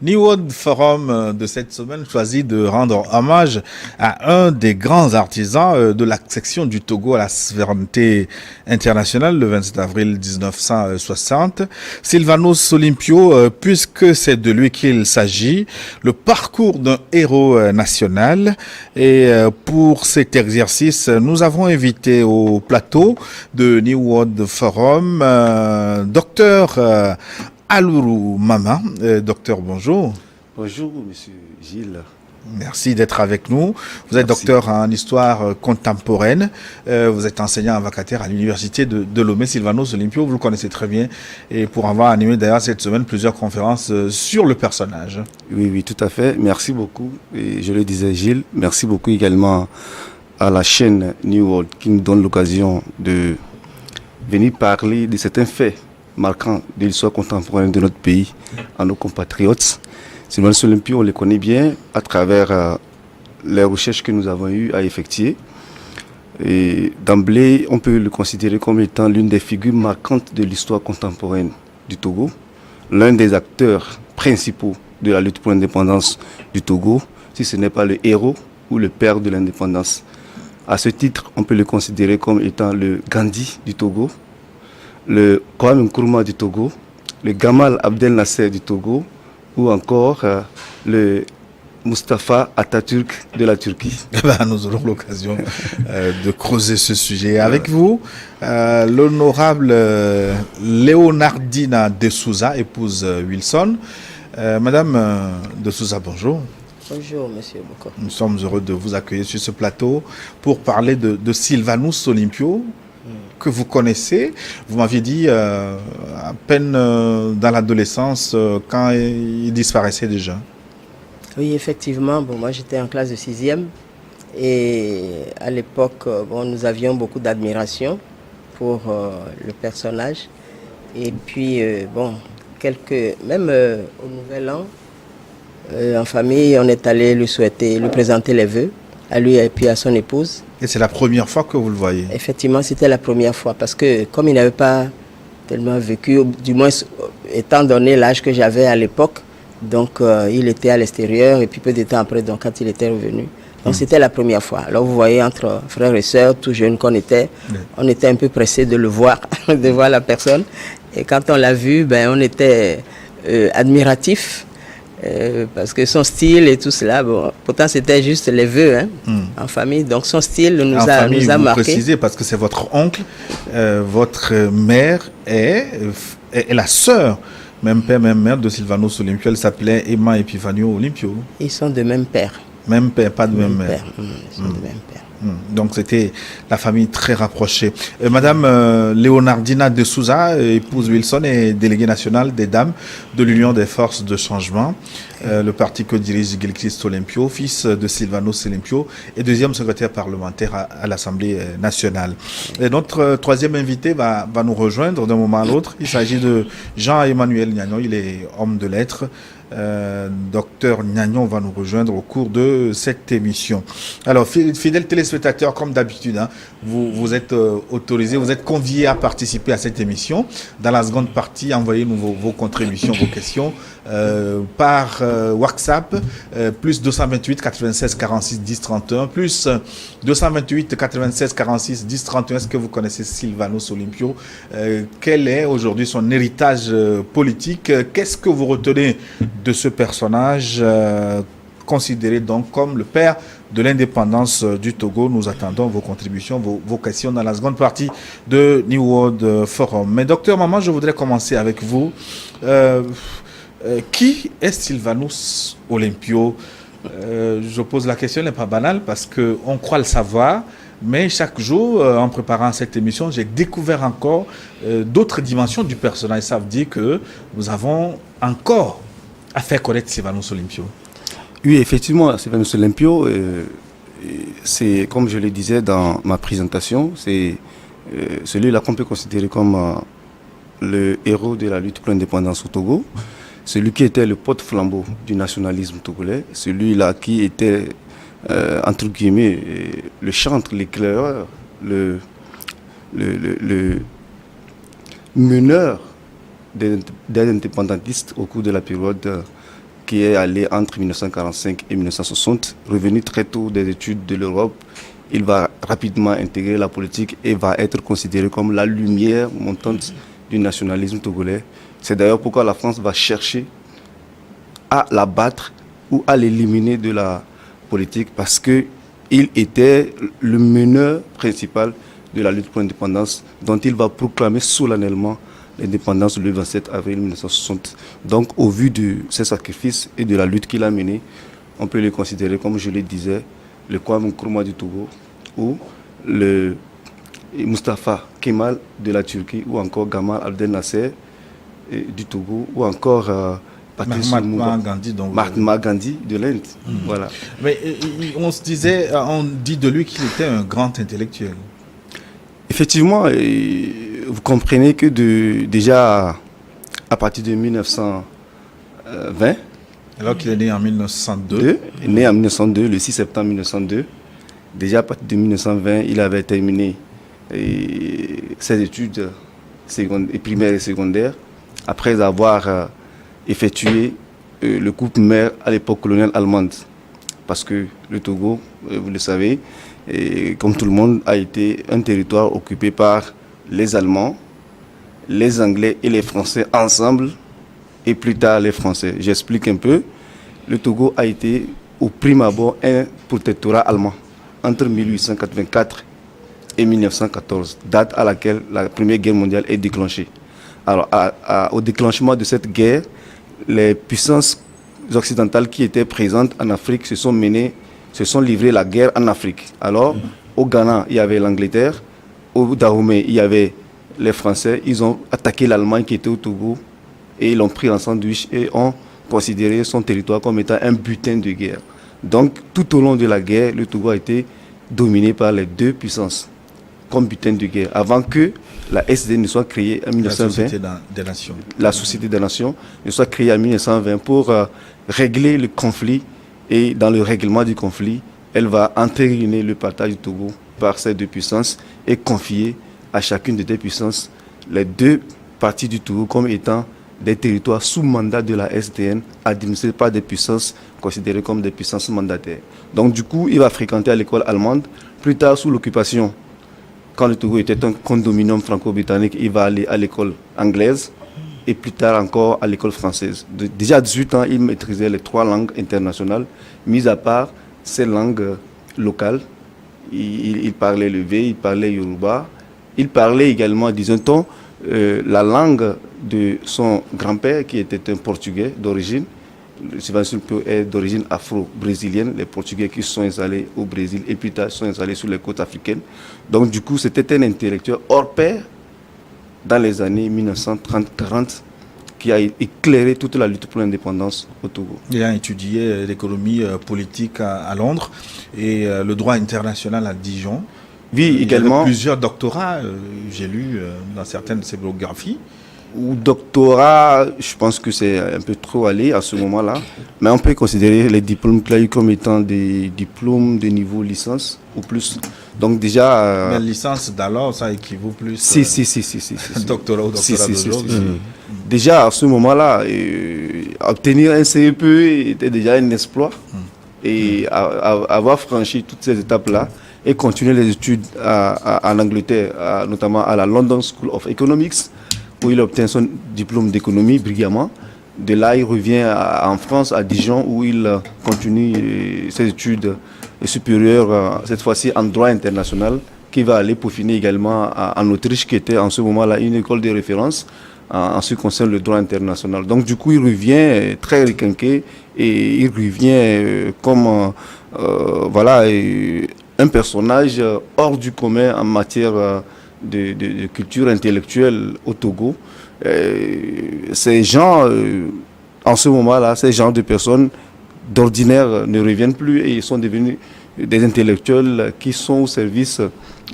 New World Forum de cette semaine choisit de rendre hommage à un des grands artisans de la section du Togo à la souveraineté internationale le 27 avril 1960, Sylvanus Olympio, puisque c'est de lui qu'il s'agit, le parcours d'un héros national. Et pour cet exercice, nous avons invité au plateau de New World Forum docteur Alourou Mama. Docteur, bonjour. Bonjour, monsieur Gilles. Merci d'être avec nous. Vous êtes Merci. docteur en histoire contemporaine. Vous êtes enseignant vacataire à l'université de Lomé, Sylvanus Olympio. Vous le connaissez très bien. Et pour avoir animé d'ailleurs cette semaine plusieurs conférences sur le personnage. Oui, tout à fait. Merci beaucoup. Et je le disais, Gilles, merci beaucoup également à la chaîne New World qui nous donne l'occasion de venir parler de certains faits marquants de l'histoire contemporaine de notre pays à nos compatriotes. Sylvanus Olympio, on les connaît bien à travers les recherches que nous avons eues à effectuer. Et d'emblée, on peut le considérer comme étant l'une des figures marquantes de l'histoire contemporaine du Togo, l'un des acteurs principaux de la lutte pour l'indépendance du Togo, si ce n'est pas le héros ou le père de l'indépendance. À ce titre, on peut le considérer comme étant le Gandhi du Togo, le Kwame Nkrumah du Togo, le Gamal Abdel Nasser du Togo, ou encore le Mustafa Atatürk de la Turquie. Nous aurons l'occasion de creuser ce sujet. Avec vous, l'honorable Léonardina de Souza, épouse Wilson. Madame de Souza, bonjour. Bonjour, monsieur Boko. Nous sommes heureux de vous accueillir sur ce plateau pour parler de Sylvanus Olympio, que vous connaissez. Vous m'aviez dit à peine dans l'adolescence, quand il disparaissait déjà. Oui, effectivement. Moi, j'étais en classe de 6e. Et à l'époque, nous avions beaucoup d'admiration pour le personnage. Et puis, même au Nouvel An, en famille, on est allé lui présenter les vœux, à lui et puis à son épouse. Et c'est la première fois que vous le voyez? Effectivement, c'était la première fois parce que comme il n'avait pas tellement vécu, du moins étant donné l'âge que j'avais à l'époque, donc il était à l'extérieur et puis peu de temps après, donc quand il était revenu. Donc c'était la première fois. Alors vous voyez, entre frères et sœurs, tout jeunes qu'on était, on était un peu pressés de le voir, de voir la personne. Et quand on l'a vu, on était admiratifs. Parce que son style et tout cela, pourtant c'était juste les vœux en famille, donc son style nous a marqué. Précisez, parce que c'est votre oncle, votre mère est la sœur, même père, même mère de Sylvanus Olympio. Elle s'appelait Emma Epifanio Olympio. Ils sont de même père. Même père, pas de même mère. Ils sont de même père. Donc c'était la famille très rapprochée. Madame Léonardina de Souza, épouse Wilson, est déléguée nationale des dames de l'Union des forces de changement, le parti que dirige Gilchrist Olympio, fils de Sylvanus Olympio, et deuxième secrétaire parlementaire à l'Assemblée nationale. Et notre troisième invité va nous rejoindre d'un moment à l'autre. Il s'agit de Jean-Emmanuel Gnagnon, il est homme de lettres. Docteur Gnagnon va nous rejoindre au cours de cette émission. Alors, fidèles téléspectateurs, comme d'habitude, vous êtes autorisés, vous êtes conviés à participer à cette émission. Dans la seconde partie, envoyez-nous vos contributions, vos questions par WhatsApp, plus 228 96 46 10 31, plus 228 96 46 10 31. Est-ce que vous connaissez Sylvanus Olympio? Quel est aujourd'hui son héritage politique? Qu'est-ce que vous retenez de ce personnage considéré donc comme le père de l'indépendance du Togo? Nous attendons vos contributions, vos questions dans la seconde partie de New World Forum. Mais docteur Maman, je voudrais commencer avec vous. Qui est Sylvanus Olympio? Je pose la question, elle n'est pas banale parce qu'on croit le savoir, mais chaque jour, en préparant cette émission, j'ai découvert encore d'autres dimensions du personnage. Ça veut dire que nous avons encore à faire connaître Sylvanus Olympio. Oui, effectivement, Sylvanus Olympio, c'est, comme je le disais dans ma présentation, c'est celui-là qu'on peut considérer comme le héros de la lutte pour l'indépendance au Togo, celui qui était le porte-flambeau du nationalisme togolais, celui-là qui était, entre guillemets, le chantre, l'éclaireur, le meneur des indépendantistes au cours de la période qui est allé entre 1945 et 1960, revenu très tôt des études de l'Europe. Il va rapidement intégrer la politique et va être considéré comme la lumière montante du nationalisme togolais. C'est d'ailleurs pourquoi la France va chercher à l'abattre ou à l'éliminer de la politique, parce qu'il était le meneur principal de la lutte pour l'indépendance, dont il va proclamer solennellement l'indépendance le 27 avril 1960. Donc, au vu de ses sacrifices et de la lutte qu'il a menée, on peut le considérer, comme je le disais, le Kwame Nkrumah du Togo, ou le Mustafa Kemal de la Turquie, ou encore Gamal Abdel Nasser du Togo, ou encore Mahatma Gandhi, Mahatma Gandhi de l'Inde. Voilà. Mais on dit de lui qu'il était un grand intellectuel. Effectivement, vous comprenez que déjà à partir de 1920, alors qu'il est né en 1902, le 6 septembre 1902, déjà à partir de 1920, il avait terminé ses études primaires et secondaires, après avoir effectué le coup mère à l'époque coloniale allemande. Parce que le Togo, vous le savez, comme tout le monde, a été un territoire occupé par les Allemands, les Anglais et les Français ensemble, et plus tard les Français. J'explique un peu. Le Togo a été au prime abord un protectorat allemand entre 1884 et 1914, date à laquelle la Première Guerre mondiale est déclenchée. Alors, au déclenchement de cette guerre, les puissances occidentales qui étaient présentes en Afrique se sont livrées la guerre en Afrique. Alors, au Ghana, il y avait l'Angleterre. Au Dahomey, il y avait les Français. Ils ont attaqué l'Allemagne qui était au Togo et ils l'ont pris en sandwich et ont considéré son territoire comme étant un butin de guerre. Donc, tout au long de la guerre, le Togo a été dominé par les deux puissances comme butin de guerre, avant que la SD ne soit créée en 1920. La Société des Nations. La Société des Nations ne soit créée en 1920 pour régler le conflit. Et dans le règlement du conflit, elle va entériner le partage du Togo par ces deux puissances et confier à chacune de ces puissances les deux parties du Togo comme étant des territoires sous mandat de la SDN, administrés par des puissances considérées comme des puissances mandataires. Donc du coup, il va fréquenter à l'école allemande. Plus tard, sous l'occupation, quand le Togo était un condominium franco-britannique, il va aller à l'école anglaise et plus tard encore à l'école française. Déjà à 18 ans, il maîtrisait les 3 langues internationales, mis à part ces langues locales. Il parlait le V, il parlait Yoruba, il parlait également, disons-on, la langue de son grand-père qui était un Portugais d'origine. Sylvain est d'origine afro-brésilienne, les Portugais qui sont installés au Brésil et plus tard sont installés sur les côtes africaines. Donc du coup, c'était un intellectuel hors pair dans les années 1930-40 qui a éclairé toute la lutte pour l'indépendance au Togo. Il a étudié l'économie politique à Londres et le droit international à Dijon. Oui, également. Il y a plusieurs doctorats, j'ai lu dans certaines de ses biographies. Ou doctorat, je pense que c'est un peu trop allé à ce moment-là. Mais on peut considérer les diplômes qu'il a eu comme étant des diplômes de niveau licence ou plus. Donc déjà... Mais licence d'alors, ça équivaut plus... Si. Doctorat ou doctorat d'aujourd'hui. Déjà à ce moment-là, obtenir un CEP était déjà un exploit. Et avoir franchi toutes ces étapes-là et continuer les études en Angleterre, notamment à la London School of Economics, où il obtient son diplôme d'économie brillamment. De là, il revient en France, à Dijon, où il continue ses études supérieures, cette fois-ci en droit international, qui va aller peaufiner également en Autriche, qui était en ce moment-là une école de référence en ce qui concerne le droit international. Donc du coup, il revient très requinqué et il revient comme un personnage hors du commun en matière de culture intellectuelle au Togo. Ces gens, en ce moment-là, ces genres de personnes d'ordinaire ne reviennent plus et ils sont devenus des intellectuels qui sont au service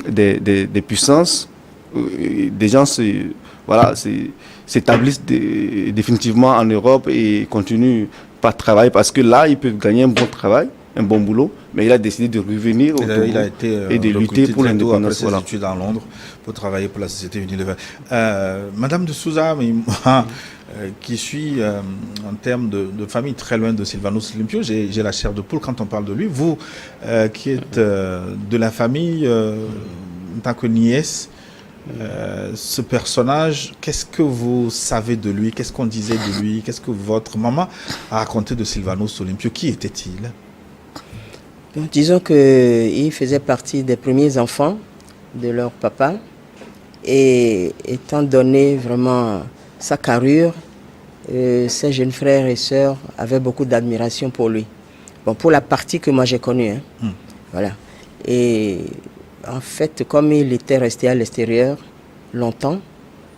des puissances. Des gens s'établissent définitivement en Europe et continuent par travail parce que là, ils peuvent gagner un bon travail, un bon boulot, mais il a décidé de revenir au Togo il a été, et de lutter pour l'indépendance. Après ses études à Londres pour travailler pour la société Unilever. Madame de Souza, qui suis en termes de famille très loin de Sylvanus Olympio, j'ai la chair de poule quand on parle de lui. Vous, qui êtes de la famille, en tant que nièce, ce personnage, qu'est-ce que vous savez de lui? Qu'est-ce qu'on disait de lui? Qu'est-ce que votre maman a raconté de Sylvanus Olympio? Qui était-il? Disons qu'il faisait partie des premiers enfants de leur papa. Et étant donné vraiment sa carrure, ses jeunes frères et sœurs avaient beaucoup d'admiration pour lui. Bon, pour la partie que moi j'ai connue. Hein. Voilà. Et en fait, comme il était resté à l'extérieur longtemps,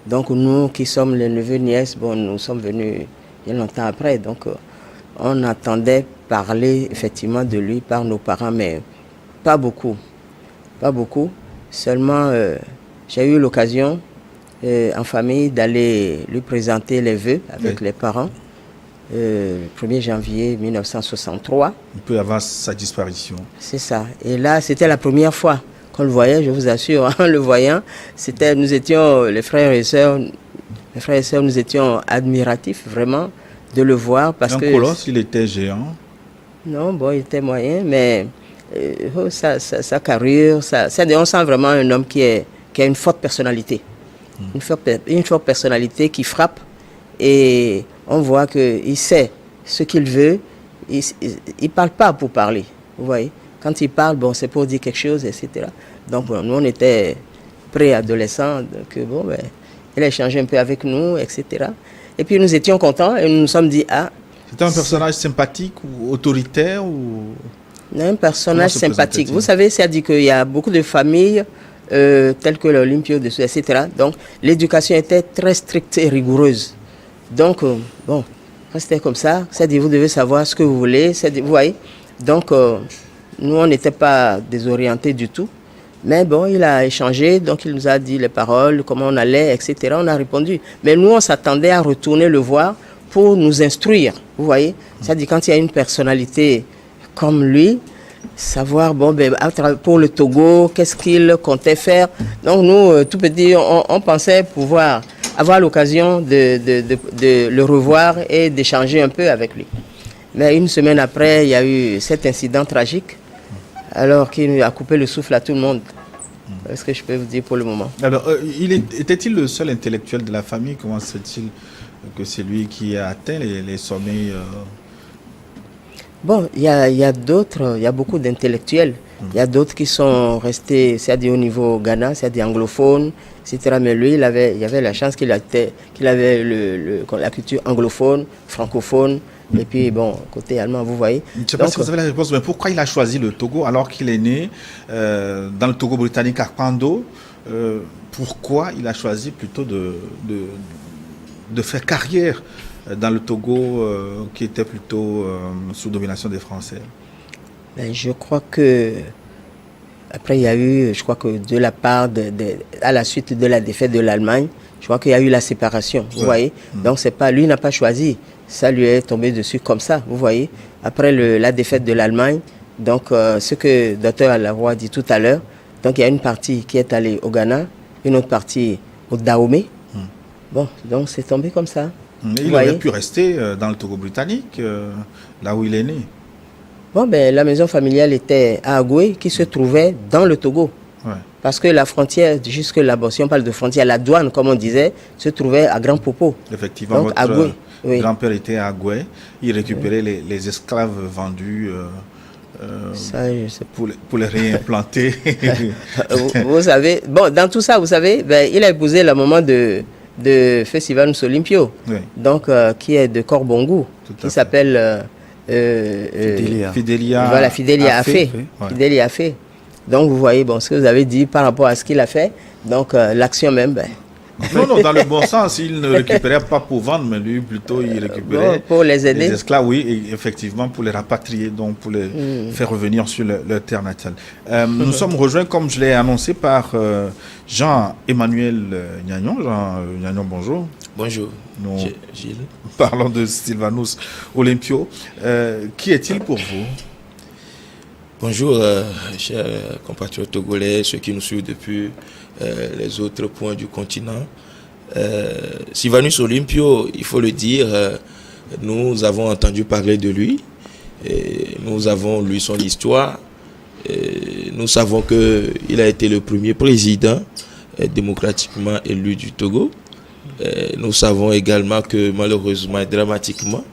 donc nous qui sommes les neveux nièces, bon, nous sommes venus bien longtemps après. Donc on attendait parler effectivement de lui par nos parents, mais pas beaucoup. Pas beaucoup. Seulement, j'ai eu l'occasion en famille d'aller lui présenter les vœux avec les parents. Le 1er janvier 1963. Un peu avant sa disparition. C'est ça. Et là, c'était la première fois qu'on le voyait, je vous assure. En le voyant, nous étions, les frères et sœurs, nous étions admiratifs vraiment de le voir. Parce que colosse, il était géant. Non, bon, il était moyen, mais sa carrure, on sent vraiment un homme qui a une forte personnalité. Une forte personnalité qui frappe. Et on voit qu'il sait ce qu'il veut. Il ne parle pas pour parler. Vous voyez, quand il parle, bon, c'est pour dire quelque chose, etc. Donc, bon, nous, on était préadolescents. Donc, bon, ben, il a échangé un peu avec nous, etc. Et puis, nous étions contents et nous nous sommes dit, c'était un personnage sympathique ou autoritaire ou... Un personnage sympathique. Vous savez, c'est-à-dire qu'il y a beaucoup de familles telles que l'Olympio, etc. Donc, l'éducation était très stricte et rigoureuse. Donc, bon, c'était comme ça. C'est-à-dire, vous devez savoir ce que vous voulez. Vous voyez. Donc, nous, on n'était pas désorientés du tout. Mais bon, il a échangé. Donc, il nous a dit les paroles, comment on allait, etc. On a répondu. Mais nous, on s'attendait à retourner le voir pour nous instruire. Vous voyez. C'est-à-dire, quand il y a une personnalité comme lui, savoir, bon, ben, pour le Togo, qu'est-ce qu'il comptait faire. Donc, nous, tout petit, on pensait pouvoir avoir l'occasion de le revoir et d'échanger un peu avec lui. Mais une semaine après, il y a eu cet incident tragique, alors qu'il a coupé le souffle à tout le monde. C'est ce que je peux vous dire pour le moment. Alors, était-il le seul intellectuel de la famille? Comment c'est-il que c'est lui qui a atteint les sommets Bon, il y a d'autres, il y a beaucoup d'intellectuels. Il y a d'autres qui sont restés, c'est-à-dire au niveau Ghana, c'est-à-dire anglophone, etc. Mais lui, il avait la chance qu'il avait la culture anglophone, francophone, et puis bon, côté allemand, vous voyez. Je ne sais pas si vous avez la réponse, mais pourquoi il a choisi le Togo alors qu'il est né dans le Togo britannique à Kwando? Pourquoi il a choisi plutôt de faire carrière dans le Togo qui était plutôt sous domination des Français? Ben, je crois que après il y a eu, je crois que de la part à la suite de la défaite de l'Allemagne, je crois qu'il y a eu la séparation, vous voyez. Donc c'est pas, lui n'a pas choisi, ça lui est tombé dessus comme ça, vous voyez. Après la défaite de l'Allemagne, donc ce que Dr Alaroy dit tout à l'heure, donc il y a une partie qui est allée au Ghana, une autre partie au Dahomey. Bon, donc c'est tombé comme ça. Il aurait pu rester dans le Togo britannique, là où il est né. Bon, ben, la maison familiale était à Agoué, qui se trouvait dans le Togo. Ouais. Parce que la frontière, jusque là-bas, si on parle de frontière, la douane, comme on disait, se trouvait à Grand Popo. Effectivement, donc, votre grand-père était à Agoué. Il récupérait les esclaves vendus pour les réimplanter. Vous savez, bon, dans tout ça, vous savez, ben, il a épousé la maman de Festival Olympio, donc qui est de Corbongou, qui s'appelle Fidelia. Voilà, Fidelia Afé. Fidelia Afé. Donc vous voyez, bon, ce que vous avez dit par rapport à ce qu'il a fait, donc l'action même. Ben. Non, dans le bon sens, il ne récupérait pas pour vendre, mais lui plutôt il récupérait pour les aider. Les esclaves, oui, et effectivement pour les rapatrier, donc pour les faire revenir sur leur terre natale. Nous sommes rejoints, comme je l'ai annoncé, par Jean-Emmanuel Gnagnon. Gnagnon, bonjour. Bonjour, Gilles. Parlons de Sylvanus Olympio. Qui est-il pour vous? Bonjour, chers compatriotes togolais, ceux qui nous suivent depuis les autres points du continent. Sylvanus Olympio, il faut le dire, nous avons entendu parler de lui, et nous avons lu son histoire. Nous savons qu'il a été le premier président démocratiquement élu du Togo. Nous savons également que malheureusement et dramatiquement,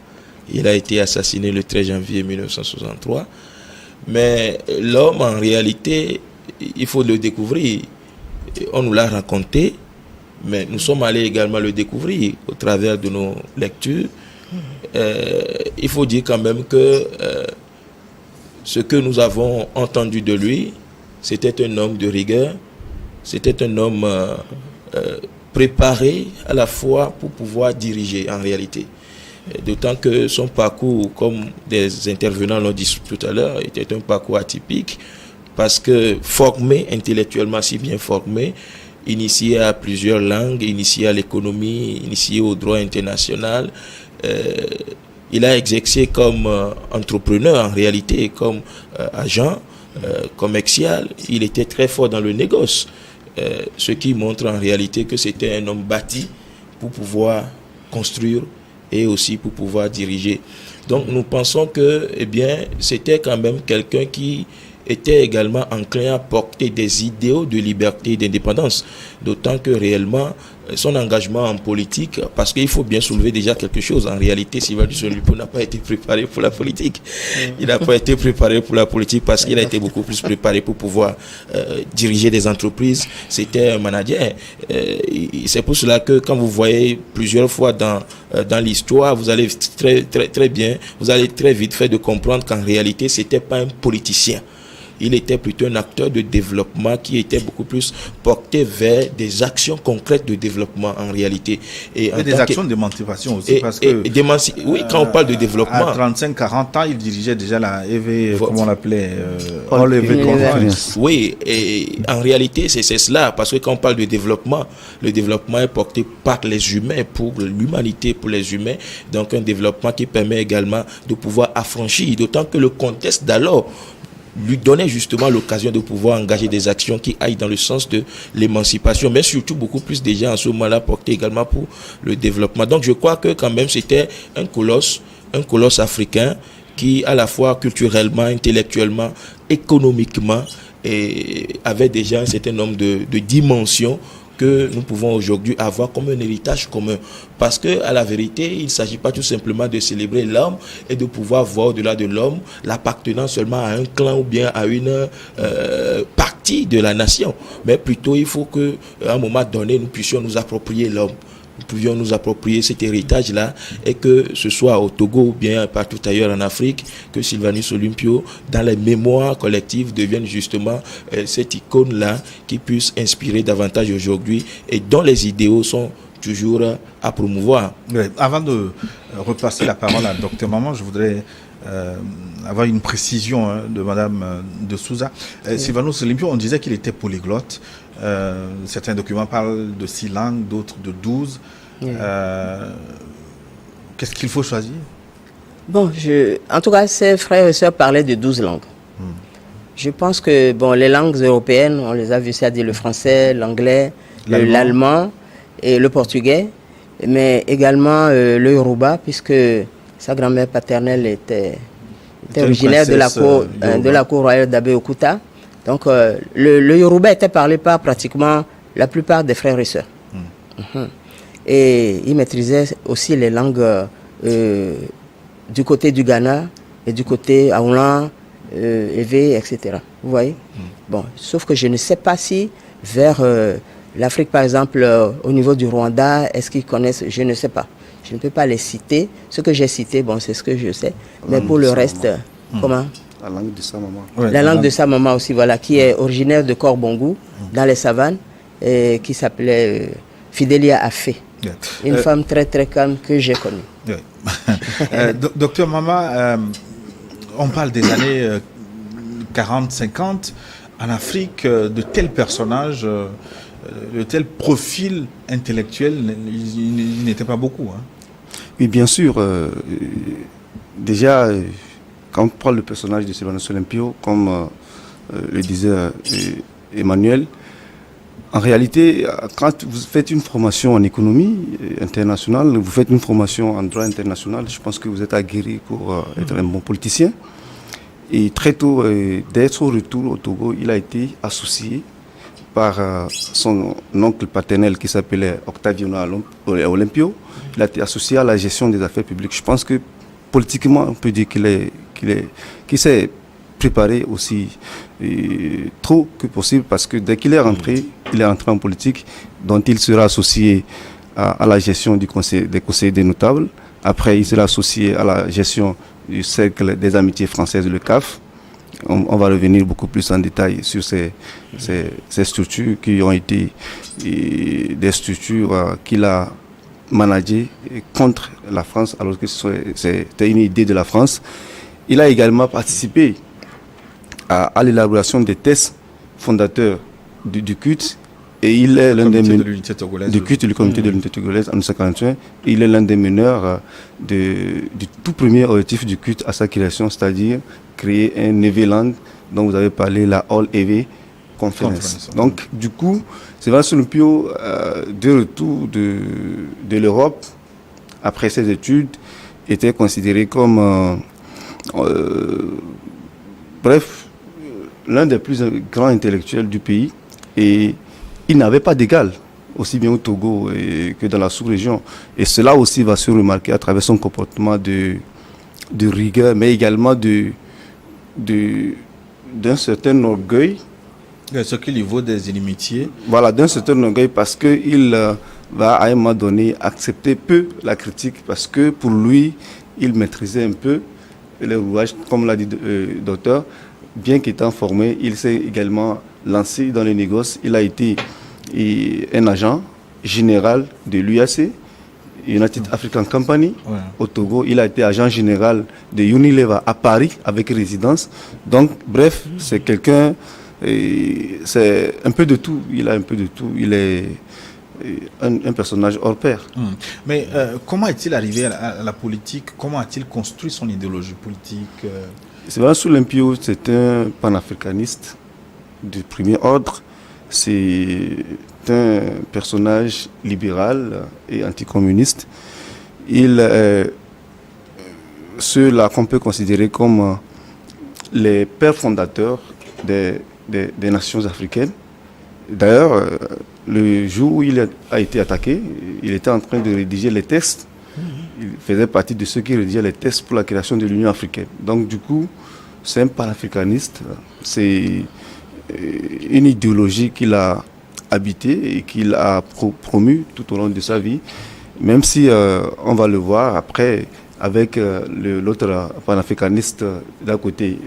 il a été assassiné le 13 janvier 1963. Mais l'homme, en réalité, il faut le découvrir. On nous l'a raconté, mais nous sommes allés également le découvrir au travers de nos lectures. Il faut dire quand même que ce que nous avons entendu de lui, c'était un homme de rigueur, c'était un homme préparé à la fois pour pouvoir diriger en réalité. D'autant que son parcours, comme des intervenants l'ont dit tout à l'heure, était un parcours atypique parce que formé intellectuellement, si bien formé, initié à plusieurs langues, initié à l'économie, initié au droit international. Il a exercé comme entrepreneur en réalité, comme agent commercial. Il était très fort dans le négoce, ce qui montre en réalité que c'était un homme bâti pour pouvoir construire et aussi pour pouvoir diriger. Donc nous pensons que c'était quand même quelqu'un qui était également enclin à porter des idéaux de liberté et d'indépendance, d'autant que réellement son engagement en politique, parce qu'il faut bien soulever déjà quelque chose, en réalité Sylvanus Olympio n'a pas été préparé pour la politique. Il n'a pas été préparé pour la politique parce qu'il a été beaucoup plus préparé pour pouvoir diriger des entreprises. C'était un manager. C'est pour cela que quand vous voyez plusieurs fois dans l'histoire, vous allez très bien, vous allez très vite faire de comprendre qu'en réalité c'était pas un politicien. Il était plutôt un acteur de développement qui était beaucoup plus porté vers des actions concrètes de développement en réalité. Et des actions d'émancipation aussi. Parce que, oui, quand on parle de développement. À 35-40 ans, il dirigeait déjà la EV, comment on l'appelait All EV Conference. Oui, et en réalité, c'est cela. Parce que quand on parle de développement, le développement est porté par les humains, pour l'humanité, pour les humains. Donc un développement qui permet également de pouvoir affranchir. D'autant que le contexte d'alors lui donnait justement l'occasion de pouvoir engager des actions qui aillent dans le sens de l'émancipation, mais surtout beaucoup plus déjà en ce moment-là porté également pour le développement. Donc je crois que quand même c'était un colosse africain qui à la fois culturellement, intellectuellement, économiquement avait déjà un certain nombre de dimensions que nous pouvons aujourd'hui avoir comme un héritage commun. Parce que, à la vérité, il ne s'agit pas tout simplement de célébrer l'homme et de pouvoir voir au-delà de l'homme l'appartenance seulement à un clan ou bien à une partie de la nation. Mais plutôt, il faut qu'à un moment donné, nous puissions nous approprier l'homme. Nous pouvions nous approprier cet héritage-là et que ce soit au Togo ou bien partout ailleurs en Afrique, que Sylvanus Olympio, dans les mémoires collectives, devienne justement cette icône-là qui puisse inspirer davantage aujourd'hui et dont les idéaux sont toujours à promouvoir. Oui. Avant de repasser la parole à Dr Maman, je voudrais avoir une précision de Madame de Souza. Sylvanus Olympio, on disait qu'il était polyglotte. Certains documents parlent de 6 langues, d'autres de 12. Qu'est-ce qu'il faut choisir? Bon, en tout cas, ses frères et sœurs parlaient de 12 langues. Je pense que les langues européennes, on les a vues, c'est-à-dire le français, l'anglais, l'allemand et le portugais, mais également le yoruba, puisque sa grand-mère paternelle était originaire de la cour royale d'Abeokuta. Donc, le yoruba était parlé par pratiquement la plupart des frères et sœurs. Et il maîtrisait aussi les langues du côté du Ghana et du côté Aoulan, Evé, etc. Vous voyez? Bon, sauf que je ne sais pas si vers l'Afrique, par exemple, au niveau du Rwanda, est-ce qu'ils connaissent? Je ne sais pas. Je ne peux pas les citer. Ce que j'ai cité, c'est ce que je sais. Mais pour le reste, comment? La langue de sa maman. Ouais, la langue de sa maman aussi, voilà, qui est originaire de Korbongou, dans les savanes, et qui s'appelait Fidélia Afé. Une femme très très calme que j'ai connue. Docteur Mama, on parle des années 40-50. En Afrique, de tels personnages, de tels profils intellectuels, il n'était pas beaucoup. Hein. Oui, bien sûr. Déjà, quand on parle du personnage de Sylvanus Olympio, comme le disait Emmanuel, en réalité, quand vous faites une formation en économie internationale, vous faites une formation en droit international, je pense que vous êtes aguerri pour être un bon politicien. Et très tôt, dès son retour au Togo, il a été associé par son oncle paternel qui s'appelait Octaviano Olympio. Il a été associé à la gestion des affaires publiques. Je pense que politiquement, on peut dire qu'il s'est préparé aussi trop que possible, parce que dès qu'il est rentré, il est entré en politique, dont il sera associé à la gestion des conseillers des notables. Après, il sera associé à la gestion du cercle des amitiés françaises, le CAF. On va revenir beaucoup plus en détail sur ces structures qui ont été des structures qu'il a managées contre la France, alors que c'était une idée de la France. Il a également participé à l'élaboration des textes fondateurs du CUT, et il est l'un des meneurs du CUT, du comité de l'unité togolaise en 1941. Il est l'un des meneurs du tout premier objectif du CUT à sa création, c'est-à-dire créer un Eveland dont vous avez parlé, la All EV Conference. Donc, du coup, Sylvanus Olympio, de retour de l'Europe, après ses études, était considéré comme l'un des plus grands intellectuels du pays, et il n'avait pas d'égal, aussi bien au Togo que dans la sous-région. Et cela aussi va se remarquer à travers son comportement de rigueur, mais également d'un certain orgueil. Ce qu'il y vaut des inimitiés. Voilà, d'un certain orgueil, parce qu'il va à un moment donné accepter peu la critique, parce que pour lui, il maîtrisait un peu les rouages, comme l'a dit le docteur. Bien qu'étant formé, il s'est également lancé dans les négoces. Il a été un agent général de l'UAC, United African Company, au Togo. Il a été agent général de Unilever à Paris, avec résidence. Donc, bref, c'est quelqu'un, c'est un peu de tout. Il a un peu de tout. Il est un personnage hors pair. Mais comment est-il arrivé à la politique? Comment a-t-il construit son idéologie politique? Sylvanus Olympio, c'est un panafricaniste du premier ordre. C'est un personnage libéral et anticommuniste. Il est ceux-là qu'on peut considérer comme les pères fondateurs des nations africaines. D'ailleurs, le jour où il a été attaqué, il était en train de rédiger les textes. Il faisait partie de ceux qui rédigeaient les textes pour la création de l'Union africaine. Donc, du coup, c'est un panafricaniste. C'est une idéologie qu'il a habitée et qu'il a promue tout au long de sa vie. Même si on va le voir après avec l'autre panafricaniste d'un côté,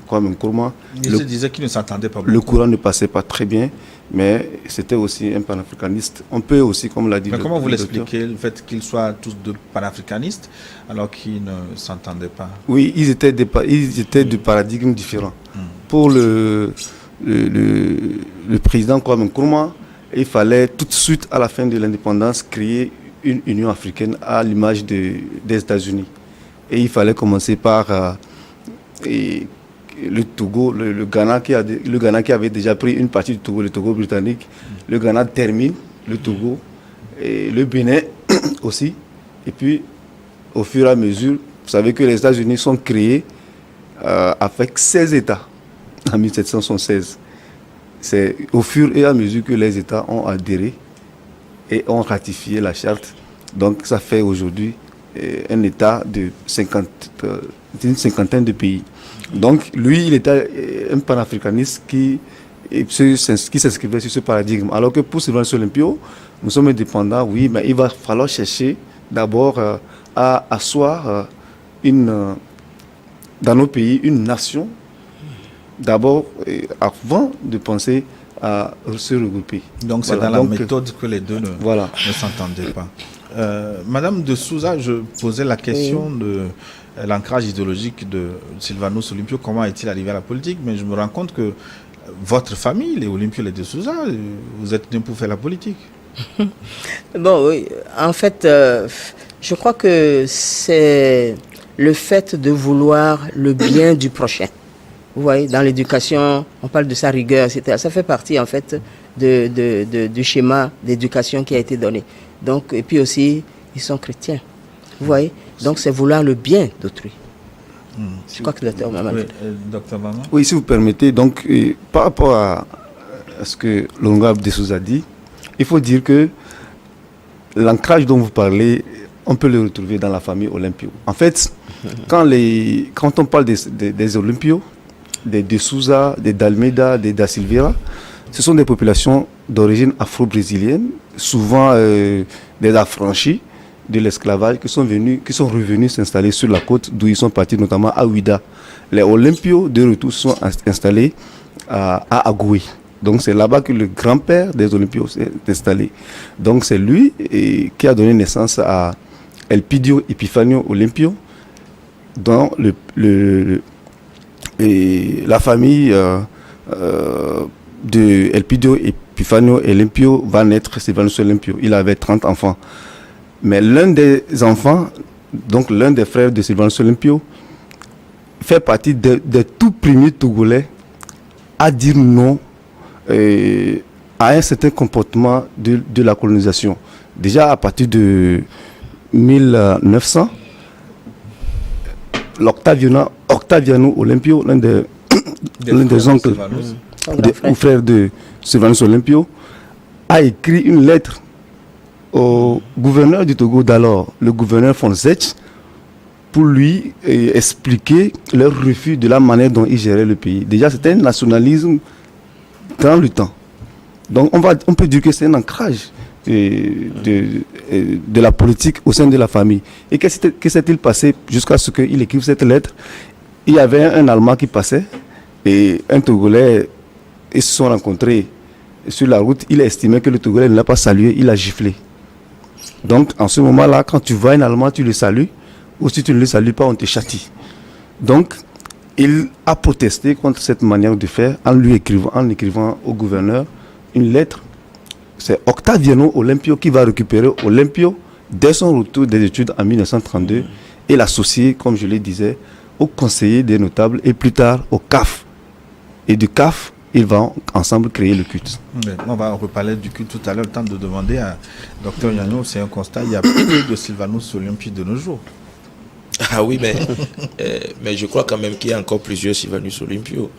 Kwame Nkrumah. Il se disait qu'il ne s'entendait pas beaucoup. Le courant ne passait pas très bien, mais c'était aussi un panafricaniste. On peut aussi, comme l'a dit... Mais comment vous l'expliquez, le fait qu'ils soient tous deux panafricanistes, alors qu'ils ne s'entendaient pas? Oui, ils étaient de paradigmes différents. Pour le président Kwame Nkrumah, il fallait tout de suite, à la fin de l'indépendance, créer une Union africaine à l'image des États-Unis. Et il fallait commencer par le Togo, le Ghana qui avait déjà pris une partie du Togo, le Togo britannique. Le Ghana termine, le Togo, et le Bénin aussi. Et puis, au fur et à mesure, vous savez que les États-Unis sont créés avec 16 États en 1776. C'est au fur et à mesure que les États ont adhéré et ont ratifié la charte. Donc ça fait aujourd'hui un État d'une cinquantaine de pays. Donc lui, il était un panafricaniste qui s'inscrivait sur ce paradigme. Alors que pour Sylvanus Olympio, nous sommes indépendants, oui, mais il va falloir chercher d'abord à asseoir dans nos pays une nation, d'abord avant de penser à se regrouper. Donc c'est dans la méthode que les deux ne s'entendaient pas. Madame de Souza, je posais la question de l'ancrage idéologique de Sylvanus Olympio. Comment est-il arrivé à la politique? Mais je me rends compte que votre famille, les Olympio, les de Souza, vous êtes venus pour faire la politique. Bon, oui. En fait, je crois que c'est le fait de vouloir le bien du prochain. Vous voyez, dans l'éducation, on parle de sa rigueur, etc. Ça fait partie, en fait, du schéma d'éducation qui a été donné. Donc, et puis aussi, ils sont chrétiens. Vous voyez? Donc, c'est vouloir le bien d'autrui. Je crois que le docteur Maman. Oui, docteur Maman. Oui, si vous permettez, donc, par rapport à ce que l'honorable de Souza a dit, il faut dire que l'ancrage dont vous parlez, on peut le retrouver dans la famille Olympio. En fait, quand on parle des Olympios, des De Souza, des d'Almeida, des Da Silveira, ce sont des populations d'origine afro-brésilienne, souvent des affranchis de l'esclavage, qui sont revenus s'installer sur la côte, d'où ils sont partis, notamment à Ouida. Les Olympios, de retour, sont installés à Agoué. Donc c'est là-bas que le grand-père des Olympios s'est installé. Donc c'est lui qui a donné naissance à Elpidio Epifanio Olympio, dont la famille de Elpidio Epifanio Olympio va naître Sylvanus Olympio. Il avait 30 enfants. Mais l'un des enfants, donc l'un des frères de Sylvanus Olympio, fait partie des tout premiers Togolais à dire non à un certain comportement de la colonisation. Déjà à partir de 1900, Octaviano Olympio, l'un des oncles ou frères de Sylvanus Olympio, a écrit une lettre au gouverneur du Togo d'alors, le gouverneur Fonsetch, pour lui expliquer leur refus de la manière dont il gérait le pays. Déjà, c'était un nationalisme dans le temps. Donc, on peut dire que c'est un ancrage de la politique au sein de la famille. Et que s'est-il passé jusqu'à ce qu'il écrive cette lettre? Il y avait un Allemand qui passait et un Togolais, ils se sont rencontrés sur la route. Il a estimé que le Togolais ne l'a pas salué, il a giflé. Donc, en ce moment-là, quand tu vois un Allemand, tu le salues, ou si tu ne le salues pas, on te châtie. Donc, il a protesté contre cette manière de faire en écrivant au gouverneur une lettre. C'est Octaviano Olympio qui va récupérer Olympio dès son retour des études en 1932 et l'associer, comme je le disais, au conseiller des notables et plus tard au CAF. Et du CAF, ils vont ensemble créer le culte. On va reparler du culte tout à l'heure. Le temps de demander à Dr Yano, c'est un constat, il y a plus de Sylvanus Olympio de nos jours. Ah oui, mais je crois quand même qu'il y a encore plusieurs Sylvanus Olympio.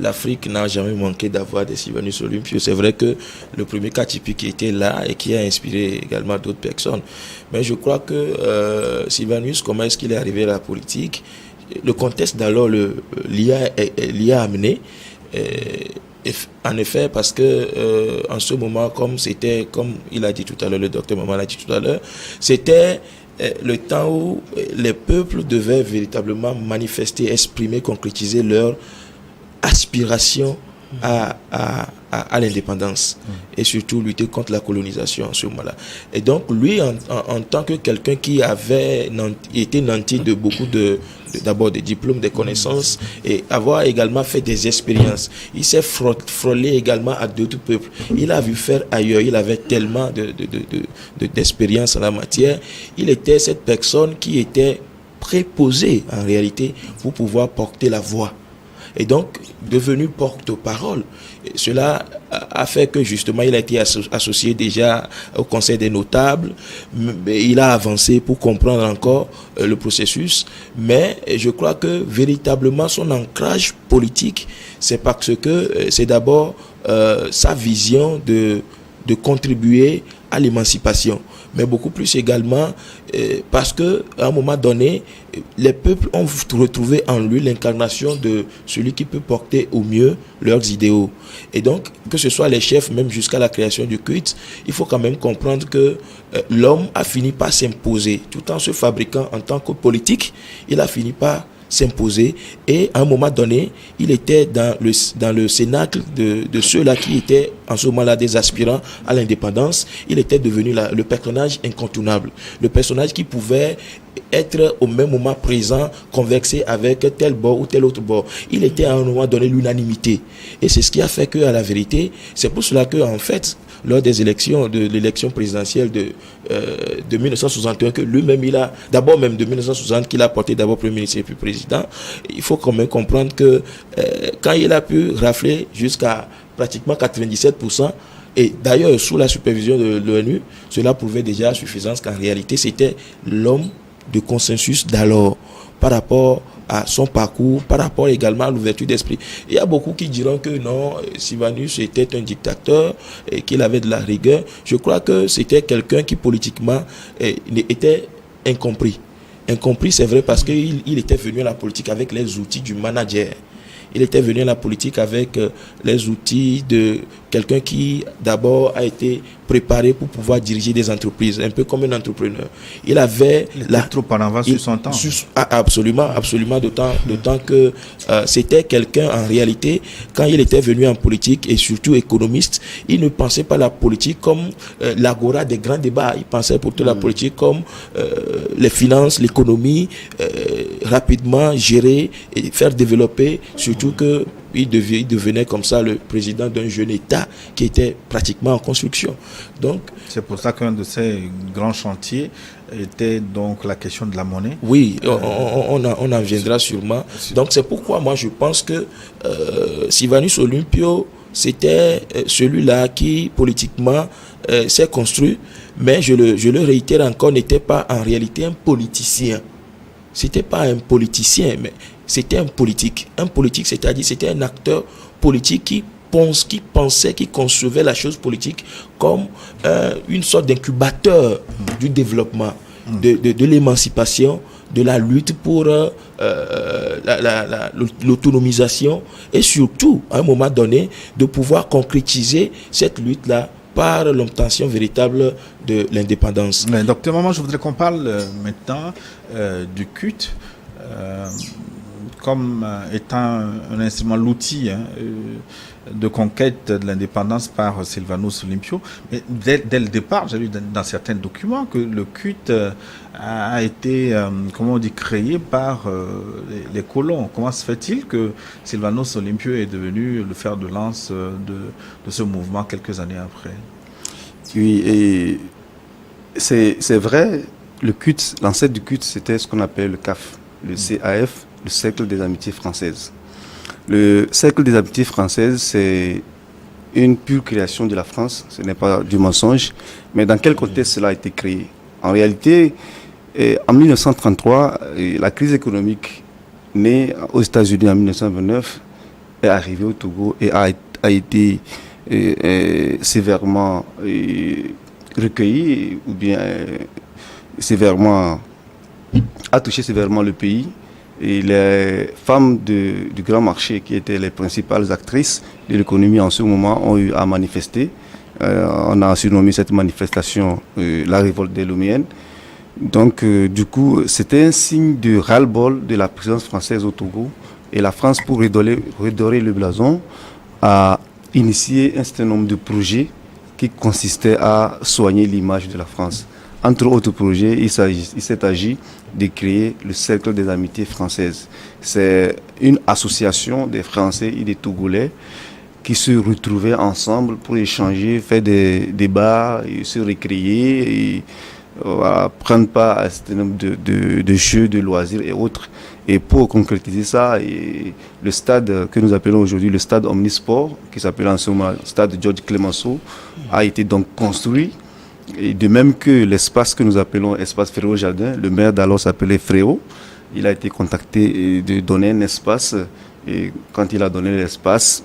L'Afrique n'a jamais manqué d'avoir des Sylvanus Olympio. C'est vrai que le premier cas typique qui était là et qui a inspiré également d'autres personnes. Mais je crois que Sylvanus, comment est-ce qu'il est arrivé à la politique? Le contexte d'alors l'y a amené. En effet, parce que en ce moment, comme il a dit tout à l'heure, le docteur Maman l'a dit tout à l'heure, c'était le temps où les peuples devaient véritablement manifester, exprimer, concrétiser leur aspiration à l'indépendance et surtout lutter contre la colonisation en ce moment-là. Et donc lui, en tant que quelqu'un qui avait été nanti de beaucoup d'abord des diplômes, des connaissances et avoir également fait des expériences, il s'est frôlé également à d'autres peuples. Il a vu faire ailleurs, il avait tellement d'expérience en la matière. Il était cette personne qui était préposée en réalité pour pouvoir porter la voix. Et donc, devenu porte-parole, cela a fait que justement, il a été associé déjà au Conseil des notables. Il a avancé pour comprendre encore le processus. Mais je crois que véritablement, son ancrage politique, c'est parce que c'est d'abord sa vision de contribuer à l'émancipation. Mais beaucoup plus également parce qu'à un moment donné, les peuples ont retrouvé en lui l'incarnation de celui qui peut porter au mieux leurs idéaux. Et donc, que ce soit les chefs, même jusqu'à la création du culte, il faut quand même comprendre que l'homme a fini par s'imposer. Tout en se fabriquant en tant que politique, il a fini par s'imposer et à un moment donné, il était dans le cénacle de ceux-là qui étaient en ce moment-là des aspirants à l'indépendance. Il était devenu le personnage incontournable, le personnage qui pouvait être au même moment présent, converser avec tel bord ou tel autre bord. Il était à un moment donné l'unanimité. Et c'est ce qui a fait qu'à la vérité, c'est pour cela que, en fait, lors des élections, de l'élection présidentielle de 1961, que lui-même, il a, d'abord même de 1960, qu'il a porté d'abord Premier ministre et puis président, il faut quand même comprendre que quand il a pu rafler jusqu'à pratiquement 97%, et d'ailleurs, sous la supervision de l'ONU, cela prouvait déjà à suffisance qu'en réalité, c'était l'homme de consensus d'alors par rapport à son parcours, par rapport également à l'ouverture d'esprit. Il y a beaucoup qui diront que non, Sylvanus était un dictateur et qu'il avait de la rigueur. Je crois que c'était quelqu'un qui politiquement était incompris. Incompris, c'est vrai, parce qu'il était venu à la politique avec les outils du manager. Il était venu à la politique avec les outils de quelqu'un qui d'abord a été préparé pour pouvoir diriger des entreprises, un peu comme un entrepreneur. Il avait trop en avance sur son temps. Absolument, absolument, d'autant que c'était quelqu'un en réalité, quand il était venu en politique et surtout économiste, il ne pensait pas la politique comme l'agora des grands débats. Il pensait plutôt la politique comme les finances, l'économie, rapidement gérer et faire développer, surtout que il devenait comme ça le président d'un jeune État qui était pratiquement en construction. Donc, c'est pour ça qu'un de ces grands chantiers était donc la question de la monnaie. Oui, on en viendra sûrement. Donc c'est pourquoi moi je pense que Sylvanus Olympio, c'était celui-là qui politiquement s'est construit, mais je le réitère encore, n'était pas en réalité un politicien. C'était pas un politicien, mais c'était un politique. Un politique, c'est-à-dire c'était un acteur politique qui pensait, qui concevait la chose politique comme une sorte d'incubateur du développement, de l'émancipation, de la lutte pour l'autonomisation et surtout, à un moment donné, de pouvoir concrétiser cette lutte-là par l'obtention véritable de l'indépendance. Docteur Maman, je voudrais qu'on parle maintenant du culte comme étant un instrument, l'outil de conquête de l'indépendance par Sylvanus Olympio. Mais dès le départ, j'ai lu dans certains documents que le culte a été, créé par les colons. Comment se fait-il que Sylvanus Olympio est devenu le fer de lance de ce mouvement quelques années après? Oui, et c'est vrai, le culte, l'ancêtre du culte, c'était ce qu'on appelle le CAF, le CAF, le Cercle des Amitiés Françaises. Le Cercle des Amitiés Françaises, c'est une pure création de la France, ce n'est pas du mensonge, mais dans quel contexte cela a été créé? En réalité, en 1933, la crise économique née aux États-Unis en 1929 est arrivée au Togo et a été sévèrement recueillie, ou bien a touché sévèrement le pays. Et les femmes du grand marché, qui étaient les principales actrices de l'économie en ce moment, ont eu à manifester. On a surnommé cette manifestation la révolte des Lumiennes. Donc, du coup, c'était un signe de ras-le-bol de la présence française au Togo. Et la France, pour redorer le blason, a initié un certain nombre de projets qui consistaient à soigner l'image de la France. Entre autres projets, il s'est agi de créer le Cercle des Amitiés Françaises. C'est une association des Français et des Togolais qui se retrouvaient ensemble pour échanger, faire des débats, et se récréer, et prendre part à un certain nombre de jeux, de loisirs et autres. Et pour concrétiser ça, le stade que nous appelons aujourd'hui le stade Omnisport, qui s'appelle en ce moment le stade Georges Clemenceau, a été donc construit. Et de même que l'espace que nous appelons espace Fréau-Jardin, le maire d'alors s'appelait Fréau, il a été contacté de donner un espace. Et quand il a donné l'espace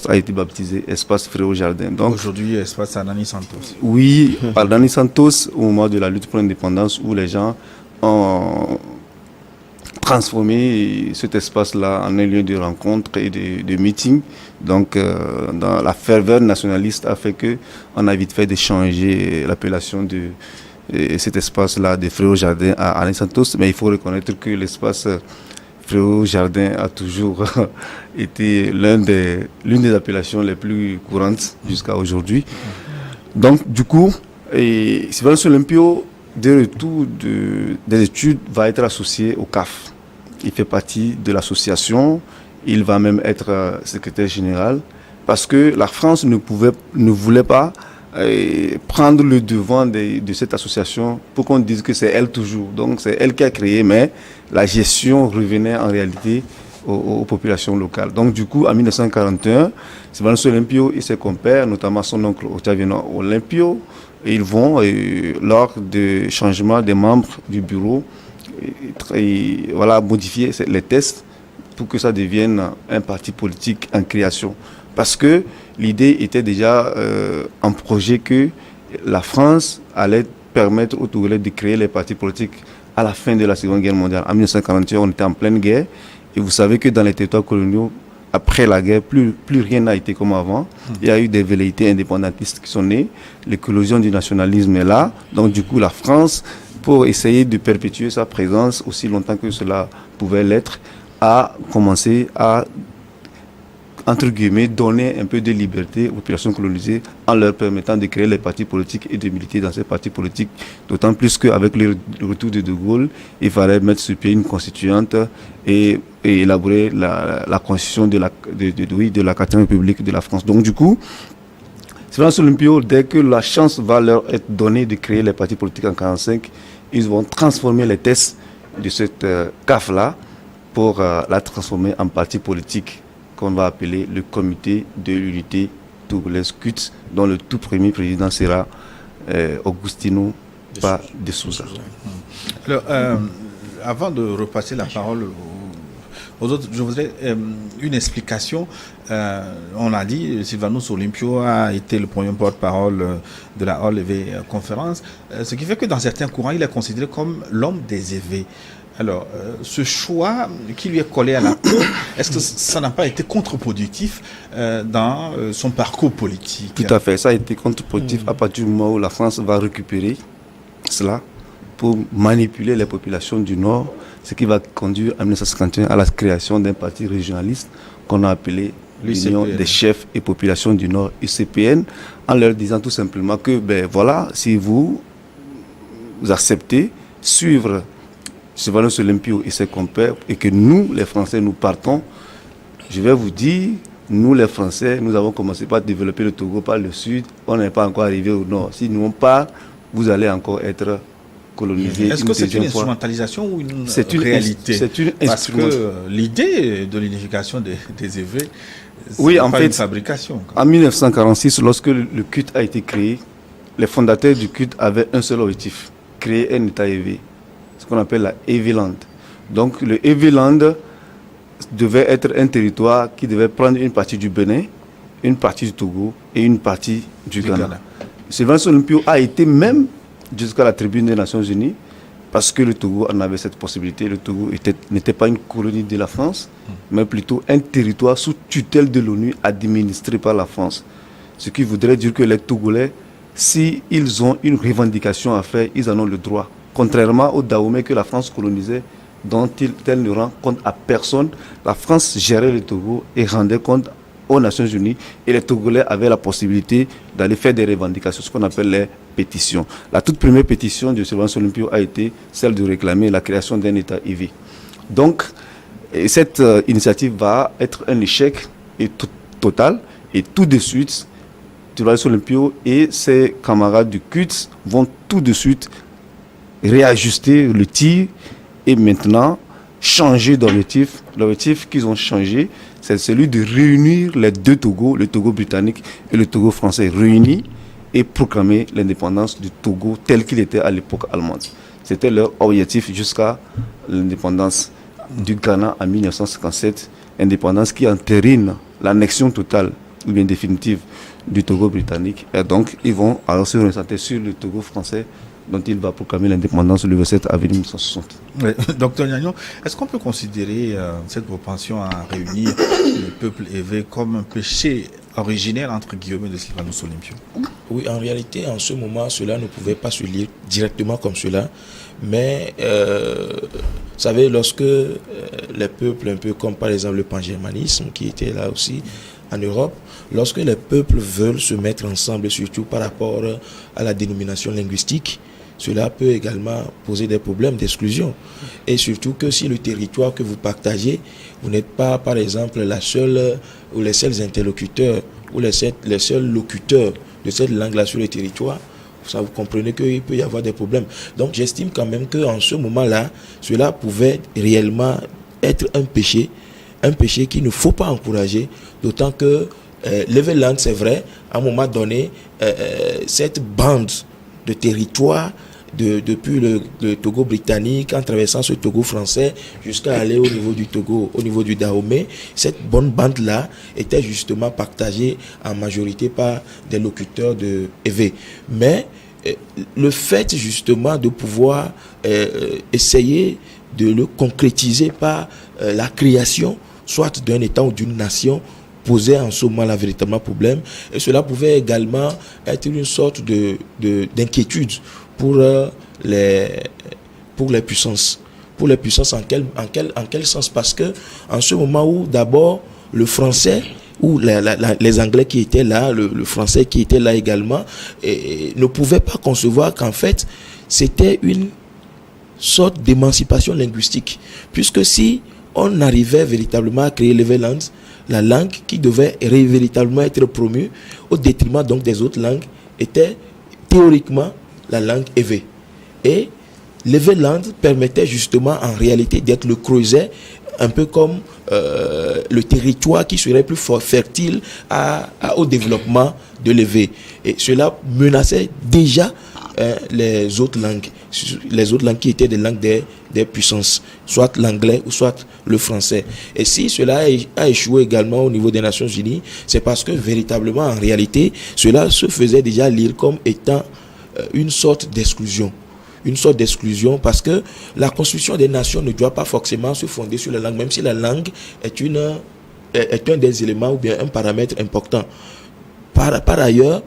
a été baptisé espace Fréau-Jardin. Donc aujourd'hui, espace Anani Santos. Oui, par Anani Santos, au moment de la lutte pour l'indépendance, où les gens ont transformé cet espace-là en un lieu de rencontre et de meeting. Donc, dans la ferveur nationaliste a fait qu'on a vite fait de changer l'appellation de cet espace-là de Fréau-Jardin à Anani Santos. Mais il faut reconnaître que l'espace Fréau-Jardin a toujours été l'une des appellations les plus courantes jusqu'à aujourd'hui. Donc, du coup, Sylvanus Olympio, de retour des études va être associé au CAF. Il fait partie de l'association, il va même être secrétaire général, parce que la France ne voulait pas prendre le devant de cette association pour qu'on dise que c'est elle toujours. Donc c'est elle qui a créé, mais la gestion revenait en réalité aux populations locales. Donc du coup, en 1941, Sylvanus Olympio et ses compères, notamment son oncle Ottaviano Olympio, ils vont, lors du changement des membres du bureau, modifier les tests pour que ça devienne un parti politique en création. Parce que l'idée était déjà en projet que la France allait permettre aux Togolais de créer les partis politiques à la fin de la Seconde Guerre mondiale. En 1941, on était en pleine guerre. Et vous savez que dans les territoires coloniaux, après la guerre, plus rien n'a été comme avant. Il y a eu des velléités indépendantistes qui sont nées. L'éclosion du nationalisme est là. Donc du coup, la France, pour essayer de perpétuer sa présence aussi longtemps que cela pouvait l'être, a commencé à, entre guillemets, donner un peu de liberté aux populations colonisées en leur permettant de créer les partis politiques et de militer dans ces partis politiques. D'autant plus qu'avec le retour de Gaulle, il fallait mettre sur pied une constituante et élaborer la constitution de la 4e République de la France. Donc du coup, Sylvanus Olympio, dès que la chance va leur être donnée de créer les partis politiques en 1945, ils vont transformer les tests de cette CAF-là pour la transformer en parti politique qu'on va appeler le Comité de l'unité togolaise CUT, dont le tout premier président sera Agostinho Paz de Souza. Alors, avant de repasser la parole aux autres, je voudrais une explication. On a dit, Sylvanus Olympio a été le premier porte-parole de la OLV conférence, ce qui fait que dans certains courants, il est considéré comme l'homme des évêques. Alors, ce choix qui lui est collé à la peau, est-ce que ça n'a pas été contre-productif dans son parcours politique? Tout à fait, ça a été contre-productif à partir du moment où la France va récupérer cela pour manipuler les populations du Nord, ce qui va conduire en 1951 à la création d'un parti régionaliste qu'on a appelé l'Union des chefs et populations du Nord, UCPN, en leur disant tout simplement que, si vous acceptez suivre Sylvanus Olympio et ses compères et que nous, les Français, nous partons, je vais vous dire, nous, les Français, nous avons commencé par développer le Togo par le sud, on n'est pas encore arrivé au Nord. Si nous on part, vous allez encore être colonisé. Est-ce que c'est une instrumentalisation ou une réalité? C'est une Parce que l'idée de l'unification des évêques, c'est pas une fabrication. En 1946, lorsque le culte a été créé, les fondateurs du culte avaient un seul objectif, créer un État évé, ce qu'on appelle la Eviland. Donc le Eviland devait être un territoire qui devait prendre une partie du Bénin, une partie du Togo et une partie du Ghana. Sylvanus Olympio a été même jusqu'à la tribune des Nations Unies parce que le Togo en avait cette possibilité. Le Togo n'était pas une colonie de la France, mais plutôt un territoire sous tutelle de l'ONU administré par la France. Ce qui voudrait dire que les Togolais, s'ils ont une revendication à faire, ils en ont le droit. Contrairement aux Dahomey que la France colonisait, dont elle ne rend compte à personne, la France gérait le Togo et rendait compte aux Nations Unies et les Togolais avaient la possibilité d'aller faire des revendications, ce qu'on appelle les pétitions. La toute première pétition de Sylvanus Olympio a été celle de réclamer la création d'un État évé. Donc, cette initiative va être un échec total et tout de suite, Sylvanus Olympio et ses camarades du CUT vont tout de suite réajuster le tir et maintenant changer d'objectif. L'objectif qu'ils ont changé, c'est celui de réunir les deux Togos, le Togo britannique et le Togo français réunis et proclamer l'indépendance du Togo tel qu'il était à l'époque allemande. C'était leur objectif jusqu'à l'indépendance du Ghana en 1957, indépendance qui entérine l'annexion totale ou bien définitive du Togo britannique. Et donc, ils vont alors se recentrer sur le Togo français dont il va proclamer l'indépendance le 27 avril 1960. Oui. Docteur Gnagnon, est-ce qu'on peut considérer cette propension à réunir le peuple évé comme un péché originaire, entre guillemets, de Sylvanus Olympio? Oui, en réalité, en ce moment, cela ne pouvait pas se lire directement comme cela. Mais, vous savez, lorsque les peuples, un peu comme par exemple le pan-germanisme qui était là aussi en Europe, lorsque les peuples veulent se mettre ensemble, surtout par rapport à la dénomination linguistique, cela peut également poser des problèmes d'exclusion. Et surtout que si le territoire que vous partagez, vous n'êtes pas, par exemple, la seule ou les seuls interlocuteurs ou les seuls locuteurs de cette langue-là sur le territoire, ça, vous comprenez qu'il peut y avoir des problèmes. Donc j'estime quand même qu'en ce moment-là, cela pouvait réellement être un péché qu'il ne faut pas encourager, d'autant que Leveland, c'est vrai, à un moment donné, cette bande de territoire depuis le Togo britannique, en traversant ce Togo français, jusqu'à aller au niveau du Togo, au niveau du Dahomey, cette bonne bande-là était justement partagée en majorité par des locuteurs de EV. Mais le fait justement de pouvoir essayer de le concrétiser par la création, soit d'un État ou d'une nation, posait en ce moment-là véritablement problème. Et cela pouvait également être une sorte d'inquiétude pour les puissances. Pour les puissances, en quel sens? Parce que en ce moment où d'abord le français ou les Anglais qui étaient là, le français qui était là également, ne pouvaient pas concevoir qu'en fait c'était une sorte d'émancipation linguistique. Puisque si on arrivait véritablement à créer l'Eveland, la langue qui devait véritablement être promue au détriment donc des autres langues était théoriquement la langue Ewe. Et l'Eveland permettait justement en réalité d'être le creuset, un peu comme le territoire qui serait plus fertile au développement de l'Ewe. Et cela menaçait déjà les autres langues qui étaient des langues des puissances, soit l'anglais ou soit le français. Et si cela a échoué également au niveau des Nations Unies, c'est parce que véritablement en réalité cela se faisait déjà lire comme étant une sorte d'exclusion. Une sorte d'exclusion, parce que la construction des nations ne doit pas forcément se fonder sur la langue, même si la langue est un des éléments ou bien un paramètre important. Par ailleurs,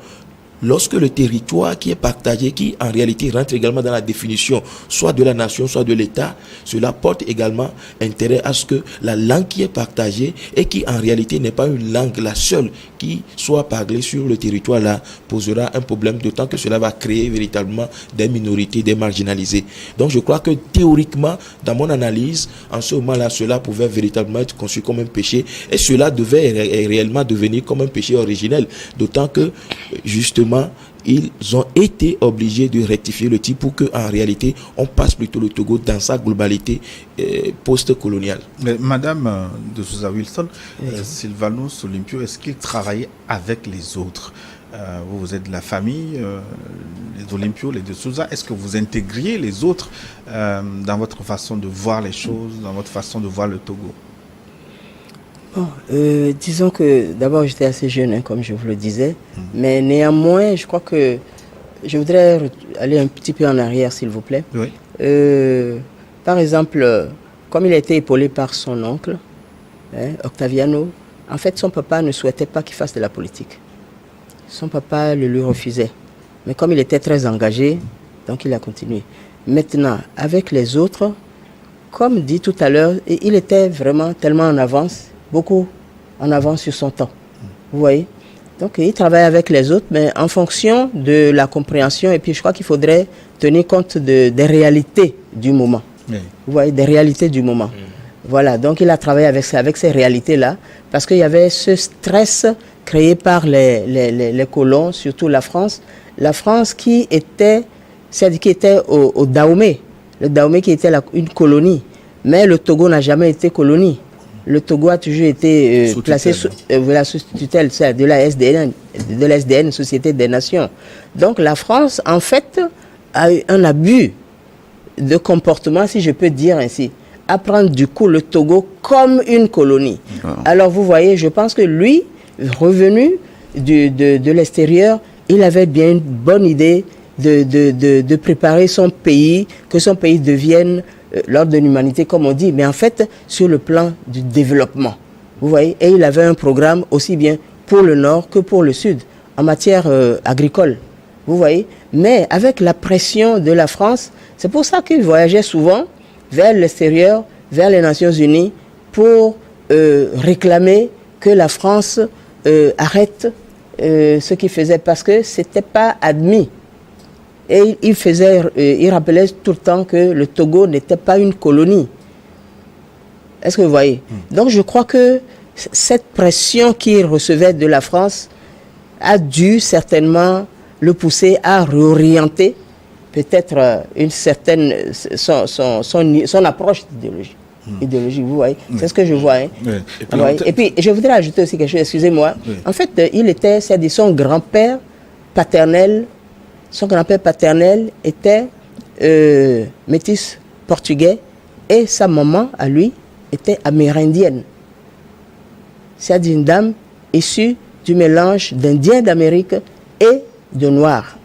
lorsque le territoire qui est partagé, qui en réalité rentre également dans la définition soit de la nation, soit de l'État, cela porte également intérêt à ce que la langue qui est partagée et qui en réalité n'est pas une langue la seule qui soit parlée sur le territoire là, posera un problème, d'autant que cela va créer véritablement des minorités, des marginalisés. Donc je crois que théoriquement, dans mon analyse, en ce moment-là, cela pouvait véritablement être conçu comme un péché et cela devait réellement devenir comme un péché originel, d'autant que justement ils ont été obligés de rectifier le tir pour qu'en réalité on passe plutôt le Togo dans sa globalité post-coloniale. Mais Madame de Souza Wilson, Sylvanus Olympio, est-ce qu'il travaillait avec les autres? Vous êtes de la famille, les Olympio, les de Souza. Est-ce que vous intégriez les autres dans votre façon de voir les choses, dans votre façon de voir le Togo? Bon, disons que d'abord j'étais assez jeune, comme je vous le disais, mais néanmoins, je crois que je voudrais aller un petit peu en arrière, s'il vous plaît. Oui. Par exemple, comme il a été épaulé par son oncle, Octaviano, en fait, son papa ne souhaitait pas qu'il fasse de la politique. Son papa le lui refusait. Mais comme il était très engagé, donc il a continué. Maintenant, avec les autres, comme dit tout à l'heure, il était vraiment tellement en avance, beaucoup en avance sur son temps. Vous voyez? Donc, il travaille avec les autres, mais en fonction de la compréhension. Et puis, je crois qu'il faudrait tenir compte des réalités du moment. Oui. Vous voyez, des réalités du moment. Voilà, donc il a travaillé avec ces réalités-là, parce qu'il y avait ce stress créé par les colons, surtout la France. La France qui était au Dahomey. Le Dahomey qui était une colonie. Mais le Togo n'a jamais été colonie. Le Togo a toujours été placé sous tutelle de la SDN, Société des Nations. Donc la France, en fait, a eu un abus de comportement, si je peux dire ainsi, à prendre du coup le Togo comme une colonie. Alors vous voyez, je pense que lui, revenu de l'extérieur, il avait bien une bonne idée de préparer son pays, que son pays devienne l'ordre de l'humanité, comme on dit, mais en fait, sur le plan du développement. Vous voyez, et il avait un programme aussi bien pour le Nord que pour le Sud, en matière agricole. Vous voyez, mais avec la pression de la France, c'est pour ça qu'il voyageait souvent vers l'extérieur, vers les Nations Unies, pour réclamer que la France arrête ce qu'il faisait, parce que ce n'était pas admis. Et il rappelait tout le temps que le Togo n'était pas une colonie. Est-ce que vous voyez? Donc je crois que cette pression qu'il recevait de la France a dû certainement le pousser à réorienter peut-être son approche idéologique, vous voyez. C'est ce que je vois. Hein. Et puis, je voudrais ajouter aussi quelque chose, excusez-moi. En fait, son grand-père paternel était métis portugais et sa maman, à lui, était amérindienne. C'est-à-dire une dame issue du mélange d'Indiens d'Amérique et de Noirs.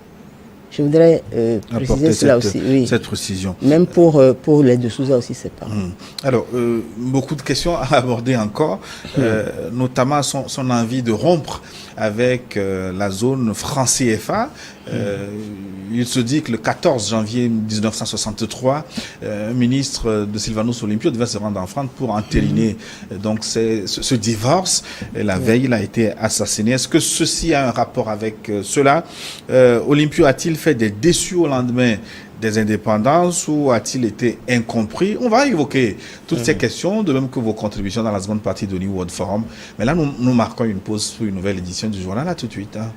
Je voudrais préciser cela aussi. Oui. Cette précision. Même pour les de Souza aussi, c'est pas. Alors, beaucoup de questions à aborder encore, notamment son envie de rompre avec la zone franc CFA. Il se dit que le 14 janvier 1963, ministre de Sylvanus Olympio devait se rendre en France pour entériner donc ce divorce. Et la veille, il a été assassiné. Est-ce que ceci a un rapport avec cela? Olympio a-t-il fait des déçus au lendemain des indépendances ou a-t-il été incompris? On va évoquer toutes ces questions, de même que vos contributions dans la seconde partie de New World Forum. Mais là, nous marquons une pause pour une nouvelle édition du journal. À tout de suite. Hein.